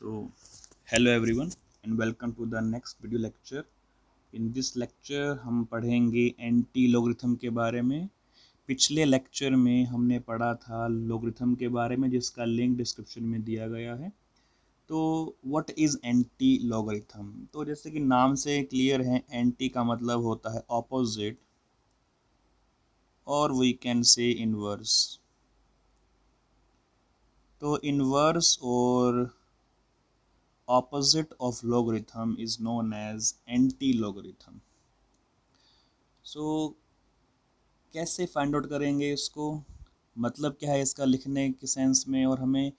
So, hello everyone and welcome to the next video lecture. In this lecture हम पढ़ेंगे anti logarithm के बारे में। पिछले लेक्चर में हमने पढ़ा था लॉगरिथम के बारे में जिसका लिंक डिस्क्रिप्शन में दिया गया है। तो व्हाट इज़ एंटी लॉगरिथम? तो जैसे कि नाम से क्लियर है, एंटी का मतलब होता है ऑपोजिट और वी कैन से इनवर्स। तो इनवर्स और opposite of logarithm is known as anti-logarithm. So कैसे फाइंड आउट करेंगे इसको, मतलब क्या है इसका लिखने के सेंस में, और हमें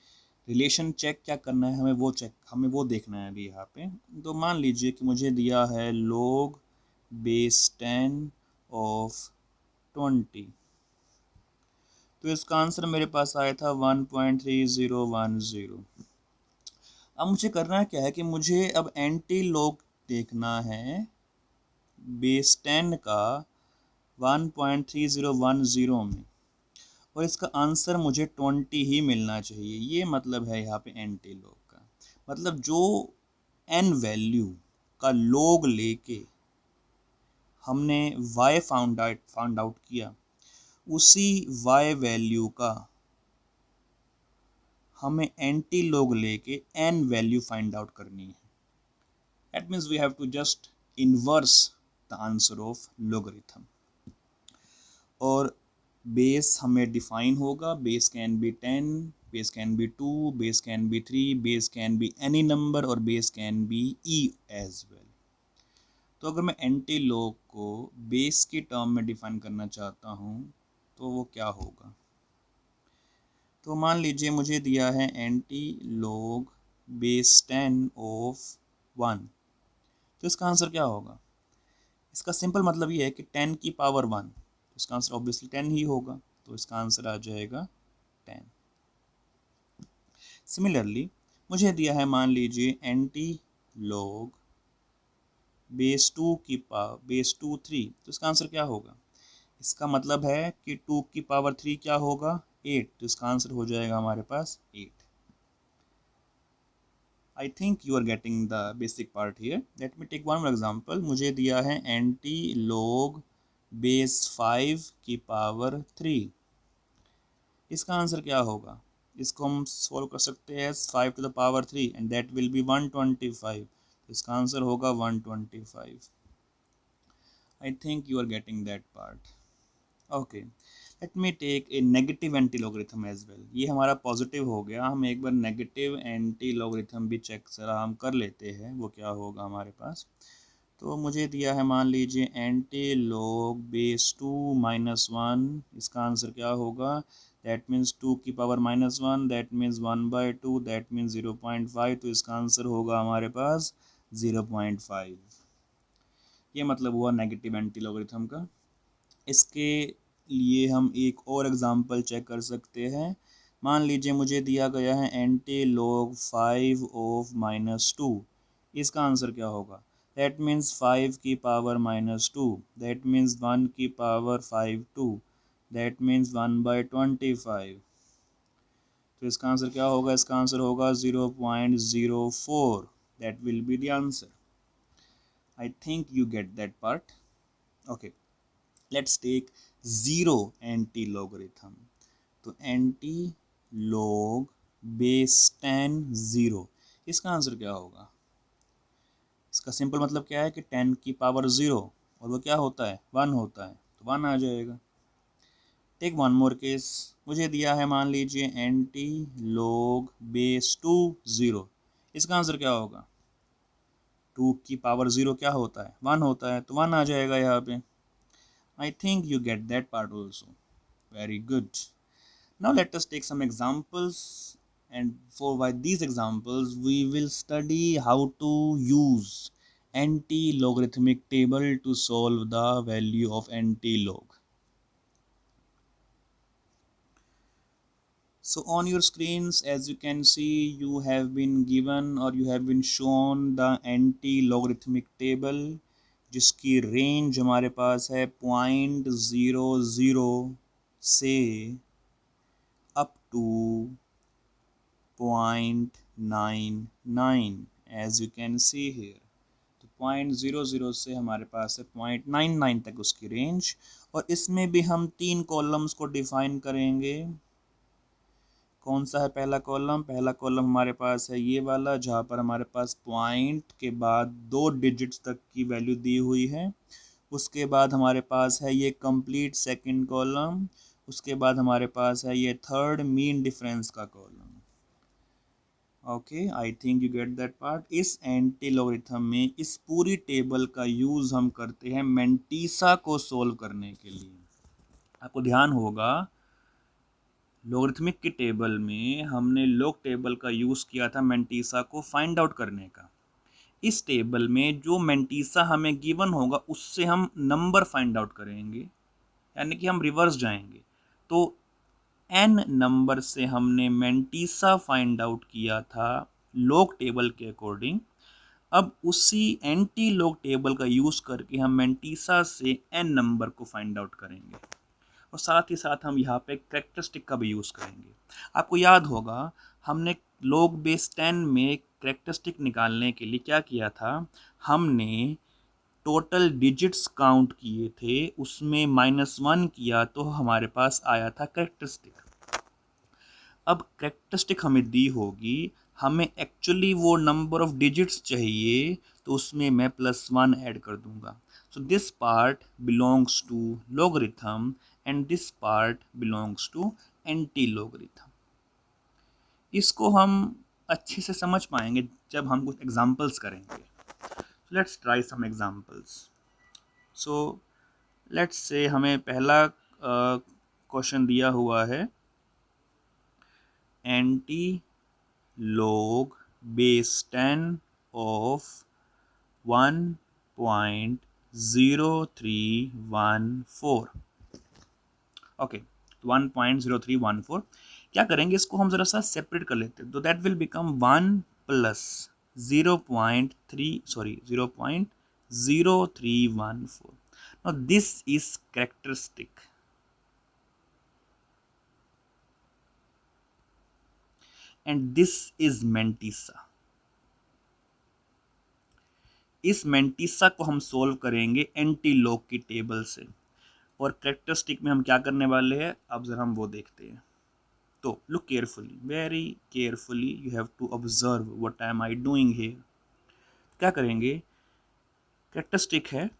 रिलेशन चेक क्या करना है, हमें वो देखना है अभी यहाँ पे। तो मान लीजिए कि मुझे दिया है log base 10 of 20, तो इसका आंसर मेरे पास आया था 1.3010। अब मुझे करना क्या है कि मुझे अब एंटी लॉग देखना है बेस 10 का 1.3010 में, और इसका आंसर मुझे 20 ही मिलना चाहिए। ये मतलब है यहाँ पे एंटी लॉग का मतलब जो n वैल्यू का लॉग लेके हमने y फाउंड आउट किया, उसी y वैल्यू का हमें एंटी लॉग लेके n वैल्यू फाइंड आउट करनी है। That means we have to just inverse the answer of logarithm. और बेस हमें डिफाइन होगा, base can be 10, base can be 2, base can be 3, base can be any number, और base can be e as well. तो अगर मैं anti log को base की term में डिफाइन करना चाहता हूँ तो वो क्या होगा? तो मान लीजिए मुझे दिया है एंटी लॉग बेस 10 ऑफ 1, तो इसका आंसर क्या होगा? इसका सिंपल मतलब ये है कि 10 की पावर 1, तो इसका आंसर ऑब्वियसली 10 ही होगा, तो इसका आंसर आ जाएगा 10। सिमिलरली मुझे दिया है, मान लीजिए एंटी लॉग बेस 2 की पावर बेस 2 3, तो इसका आंसर क्या होगा? इसका मतलब है कि 2 की पावर 3 क्या होगा? 8, तो इसका आंसर हो जाएगा हमारे पास 8। I think you are getting the basic part here. Let me take one more example. मुझे दिया है एंटी लॉग बेस 5 की पावर 3, इसका आंसर क्या होगा? इसको हम सॉल्व कर सकते हैं 5 to the power 3 and that will be 125, तो इसका आंसर होगा 125। I think you are getting that part. Okay, let me take a negative anti logarithm as well. ये हमारा पॉजिटिव हो गया, हम एक बार नेगेटिव एंटी लॉगरिथम भी चेक जरा हम कर लेते हैं, वो क्या होगा हमारे पास। तो मुझे दिया है, मान लीजिए एंटी लॉग बेस 2 -1, इसका आंसर क्या होगा? दैट मीन्स 2 की power -1, that means 1/2, that means 0.5, तो इसका आंसर होगा हमारे पास 0.5। ये मतलब हुआ नेगेटिव एंटी लॉगरिथम का। इसके लिए हम एक और एग्जांपल चेक कर सकते हैं। मान लीजिए मुझे दिया गया है एंटी लॉग 5 ऑफ -2, इसका आंसर क्या होगा? दैट मीन्स 5 की पावर -2, दैट मीन्स 1 की पावर 5 2, दैट मीन्स 1/25, तो इसका आंसर क्या होगा? इसका आंसर होगा 0.04। That will be the answer. I think you get that part. Okay, let's take zero anti logarithm. तो एंटी लॉग बेस 10 0, इसका आंसर क्या होगा? इसका सिंपल मतलब क्या है कि 10 की पावर 0, और वो क्या होता है? 1 होता है, तो 1 आ जाएगा। Take one more case. मुझे दिया है, मान लीजिए एंटी लॉग बेस 2 0, इसका आंसर क्या होगा? 2 की पावर 0 क्या होता है? 1 होता है, तो 1 आ जाएगा यहाँ पे। I think you get that part also. Very good. Now let us take some examples, and for these examples we will study how to use anti-logarithmic table to solve the value of anti-log. So on your screens, as you can see, you have been given or you have been shown the anti-logarithmic table, जिसकी range हमारे पास है 0.00 से up to 0.99 as you can see here. तो 0.00 से हमारे पास है 0.99 तक उसकी रेंज। और इसमें भी हम 3 कॉलम्स को डिफाइन करेंगे। कौन सा है पहला कॉलम? पहला कॉलम हमारे पास है ये वाला, जहाँ पर हमारे पास पॉइंट के बाद 2 डिजिट्स तक की वैल्यू दी हुई है। उसके बाद हमारे पास है ये कंप्लीट सेकंड कॉलम। उसके बाद हमारे पास है ये थर्ड मीन डिफरेंस का column. Okay, I think you get that part. इस एंटी लॉगरिथम में इस पूरी टेबल का यूज़ हम करते हैं मेंटीसा को सोल्व करने के लिए। आपको ध्यान होगा लॉगरिथमिक की टेबल में हमने लॉग टेबल का यूज़ किया था मेंटीसा को फाइंड आउट करने का। इस टेबल में जो मेंटीसा हमें गिवन होगा उससे हम नंबर फाइंड आउट करेंगे, यानी कि हम रिवर्स जाएंगे। तो n नंबर से हमने मेंटीसा फाइंड आउट किया था लॉग टेबल के अकॉर्डिंग। अब उसी एंटी लॉग टेबल का यूज़ करके हम मेंटीसा से n नंबर को फाइंड आउट करेंगे। और साथ ही साथ हम यहाँ पे कैरेक्टरिस्टिक का भी यूज़ करेंगे। आपको याद होगा हमने लॉग बेस 10 में कैरेक्टरिस्टिक निकालने के लिए क्या किया था, हमने टोटल डिजिट्स काउंट किए थे, उसमें -1 किया तो हमारे पास आया था कैरेक्टरिस्टिक। अब कैरेक्टरिस्टिक हमें दी होगी, हमें एक्चुअली वो नंबर ऑफ डिजिट्स चाहिए, तो उसमें मैं +1 ऐड कर दूंगा। So this part belongs to logarithm and this part belongs to anti logarithm. इसको हम अच्छे से समझ पाएंगे जब हम कुछ एग्जांपल्स करेंगे। Let's try some examples. So let's say हमें पहला क्वेश्चन दिया हुआ है anti log base 10 of 1.0314। Okay, 1.0314 क्या करेंगे, इसको हम जरा सा सेपरेट कर लेते हैं। तो that will become 1 plus 0.0314। Now this is characteristic and this is mantissa. इस मेंटीसा को हम सोल्व करेंगे एंटी लॉग की टेबल से। और कैरेक्टरिस्टिक में हम क्या करने वाले हैं, अब जरा हम वो देखते हैं। तो look carefully, very carefully, you have to observe what am I doing here. क्या करेंगे, कैरेक्टरिस्टिक है,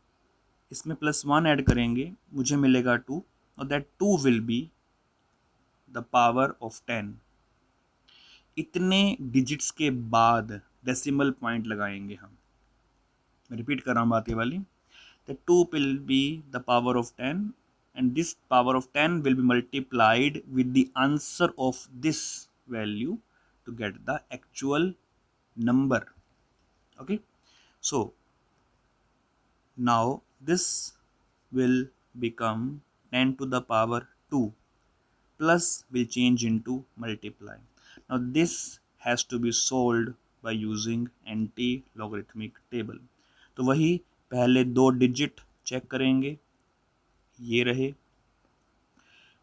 इसमें +1 ऐड करेंगे, मुझे मिलेगा 2, और that 2 will be the power of 10। इतने डिजिट्स के बाद डेसिमल पॉइंट लगाएंगे हम। मैं रिपीट कर रहा हूँ बात ये वाली। The 2 will be the power of 10 and this power of 10 will be multiplied with the answer of this value to get the actual number. Okay, so now this will become 10 to the power 2 plus will change into multiply. Now this has to be solved by using anti-logarithmic table. तो वही पहले 2 digit check करेंगे, ये रहे,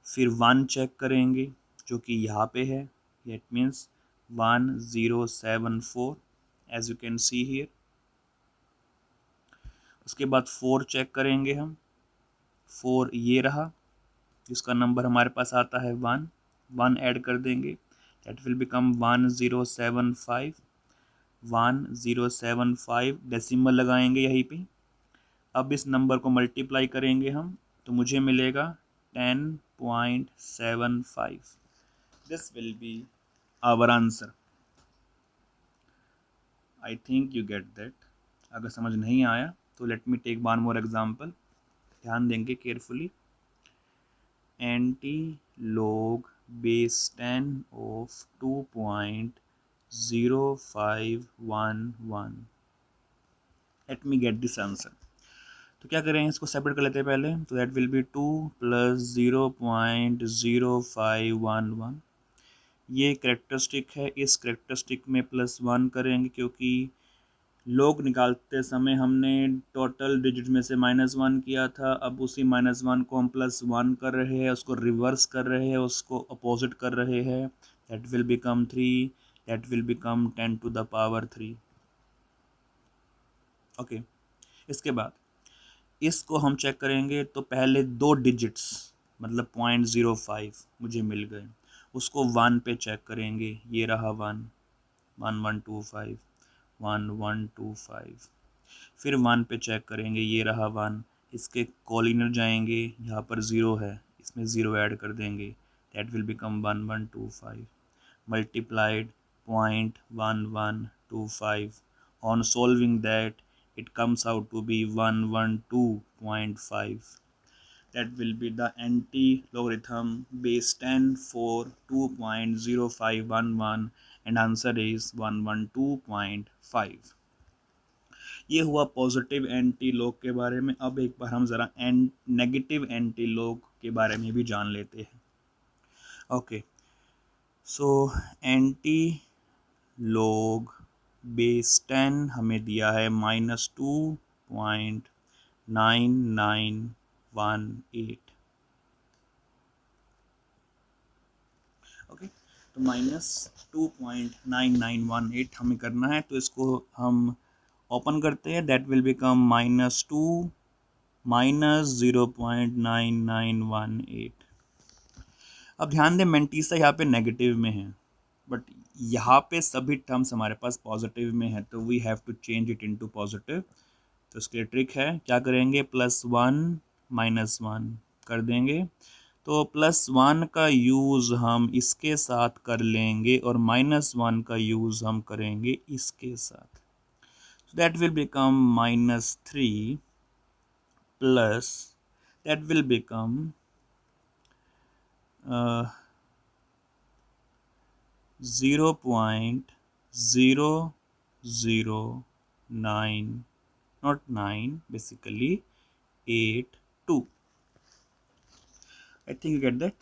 फिर 1 check करेंगे जो कि यहाँ पे है, it means 1074 as you can see here. उसके बाद 4 चेक करेंगे हम, 4 ये रहा, जिसका नंबर हमारे पास आता है 1 ऐड कर देंगे, दैट विल बिकम 1075 डेसिमल लगाएंगे यहीं पे। अब इस नंबर को मल्टीप्लाई करेंगे हम, तो मुझे मिलेगा 10.75। This will be our answer. I think you get that. अगर समझ नहीं आया तो let me take one more example, ध्यान देंगे carefully. Anti log base 10 of 2.0511। Let me get this answer. तो क्या करें, इसको सेपरेट कर लेते हैं पहले। तो दैट विल बी 2 प्लस 0.0511। ये कैरेक्टरिस्टिक है, इस कैरेक्टरिस्टिक में +1 करेंगे क्योंकि लॉग निकालते समय हमने टोटल डिजिट में से -1 किया था। अब उसी -1 को हम +1 कर रहे हैं, उसको रिवर्स कर रहे हैं, उसको अपोजिट कर रहे हैं, that will become 3। That will become 10 to the power 3। Okay, इसके बाद इसको हम चेक करेंगे तो पहले 2 डिजिट्स मतलब 0.05 मुझे मिल गए, उसको 1 पे चेक करेंगे, ये रहा 1, 1125, 1125। फिर 1 पे चेक करेंगे, ये रहा 1, इसके कॉलिनर जाएंगे, यहाँ पर 0 है, इसमें 0 ऐड कर देंगे, that will become 1125 multiplied 0.1125। On solving that, it comes out to be 112.5. That will be the anti-logarithm base 10 for 2.0511 and answer is 112.5। ये हुआ पॉजिटिव एंटी लॉग के बारे में। अब एक बार हम ज़रा नेगेटिव एंटी लॉग के बारे में भी जान लेते हैं। Okay, so anti log base 10 हमें दिया है -2.9918। ओके, तो -2.9918 हमें करना है, तो इसको हम ओपन करते हैं, दैट विल बिकम -2 -0.9918। अब ध्यान दें मेंटीसा यहाँ पे नेगेटिव में है, बट यहाँ पे सभी टर्म्स हमारे पास पॉजिटिव में है, तो we have to change it into positive. तो उसके लिए ट्रिक है, क्या करेंगे, +1 -1 कर देंगे, तो +1 का यूज़ हम इसके साथ कर लेंगे और -1 का यूज़ हम करेंगे इसके साथ। So that will become -3 plus that will become 0.009, not 9, basically 82। I think you get that।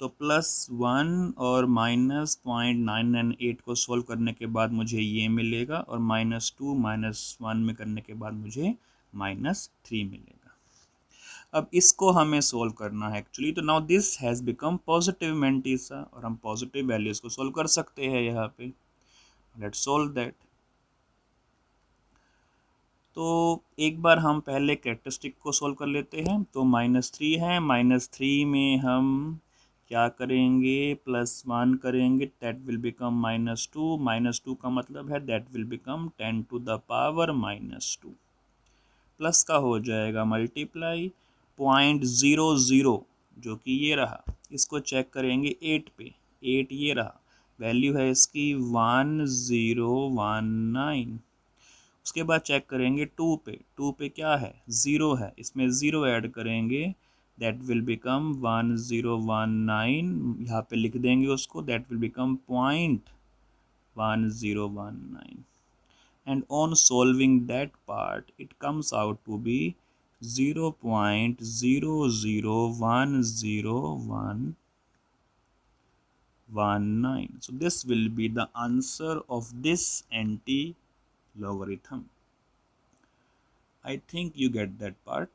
तो +1 और -0.998 को सोल्व करने के बाद मुझे ये मिलेगा, और -2 -1 में करने के बाद मुझे -3 मिलेगा। अब इसको हमें सोल्व करना है एक्चुअली, तो now this has become positive mantissa, और हम पॉजिटिव वैल्यूज़ को सोल्व कर सकते हैं यहाँ पे। Let's solve that. तो एक बार हम पहले कैरेक्टरिस्टिक को सोल्व कर लेते हैं। तो -3 है, -3 में हम क्या करेंगे, +1 करेंगे, दैट विल बिकम -2, -2 का मतलब है that will become 10 to the power -2, plus का हो जाएगा मल्टीप्लाई 0.00 जो कि ये रहा, इसको चेक करेंगे 8 पे, 8 ये रहा, वैल्यू है इसकी 1019। उसके बाद चेक करेंगे 2 पे, 2 पे क्या है, 0 है, इसमें 0 ऐड करेंगे, दैट विल बिकम 1019, यहाँ पे लिख देंगे उसको, that will become 0.1019, and on solving that part it comes out to be 0.001019। So this will be the answer of this anti-logarithm। I think you get that part।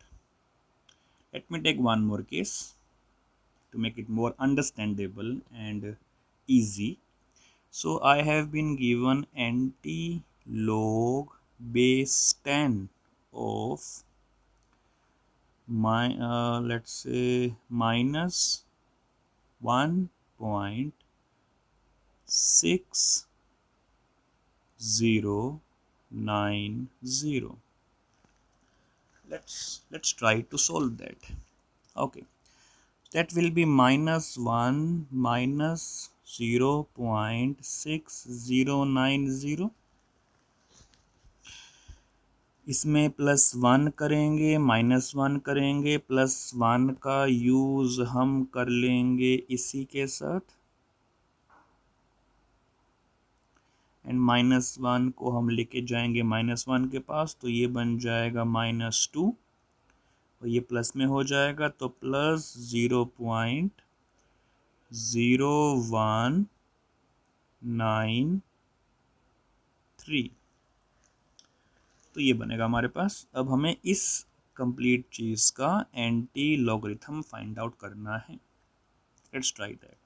Let me take one more case to make it more understandable and easy। So I have been given anti-log base 10 of my let's say -1.6090। Let's try to solve that। Okay, that will be -1 minus 0.6090, इसमें +1 करेंगे, -1 करेंगे, +1 का use हम कर लेंगे इसी के साथ, एंड -1 को हम लेके जाएंगे -1 के पास, तो ये बन जाएगा -2, और ये प्लस में हो जाएगा, तो +0.0193, तो ये बनेगा हमारे पास। अब हमें इस कंप्लीट चीज़ का एंटी लॉगरिथम फाइंड आउट करना है। Let's try that.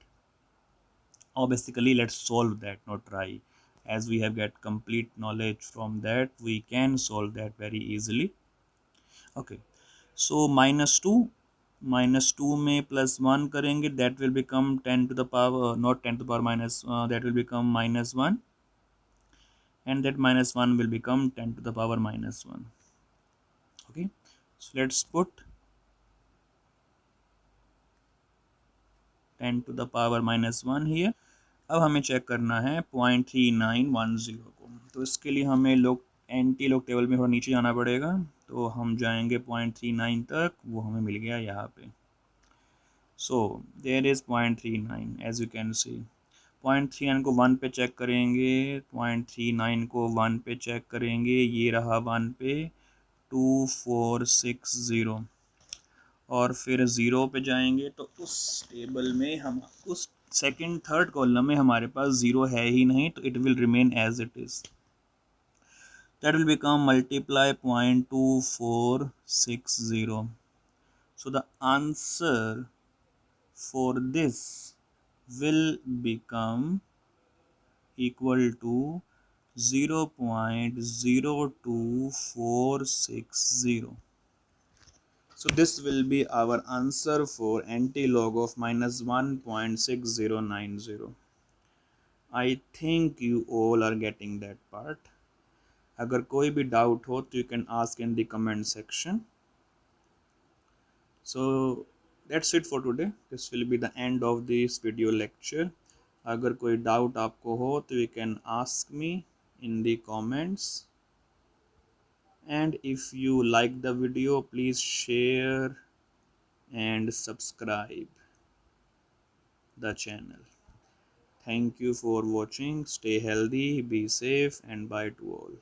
or basically let's solve that, not try. As we have get complete knowledge from that, we can solve that very easily. Okay, so -2 में +1 करेंगे, that will become 10 to the power, not 10 to the power minus, that will become -1, and that -1 will become 10 to the power -1. Okay, so let's put 10 to the power -1 here. अब हमें check करना है 0.3910 को, तो इसके लिए हमें एंटी लॉग टेबल में थोड़ा नीचे जाना पड़ेगा, तो हम जाएंगे 0.39 तक, वो हमें मिल गया यहाँ पे. So there is 0.39 as you can see. 0.39 को 1 पे चेक करेंगे, 0.39 को 1 पे चेक करेंगे, ये रहा 1 पे 2460, और फिर ज़ीरो पे जाएंगे तो उस टेबल में हम उस सेकंड थर्ड कॉलम में हमारे पास ज़ीरो है ही नहीं, तो it will remain as it is. That will become multiply 0.2460. So the answer for this will become equal to 0.02460. So this will be our answer for anti-log of -1.6090. I think you all are getting that part. अगर कोई भी doubt हो तो you can ask in the comment section. So that's it for today. This will be the end of this video lecture. अगर कोई doubt आपको हो तो you can ask me in the comments. And if you like the video, please share and subscribe the channel. Thank you for watching. Stay healthy, be safe, and bye to all.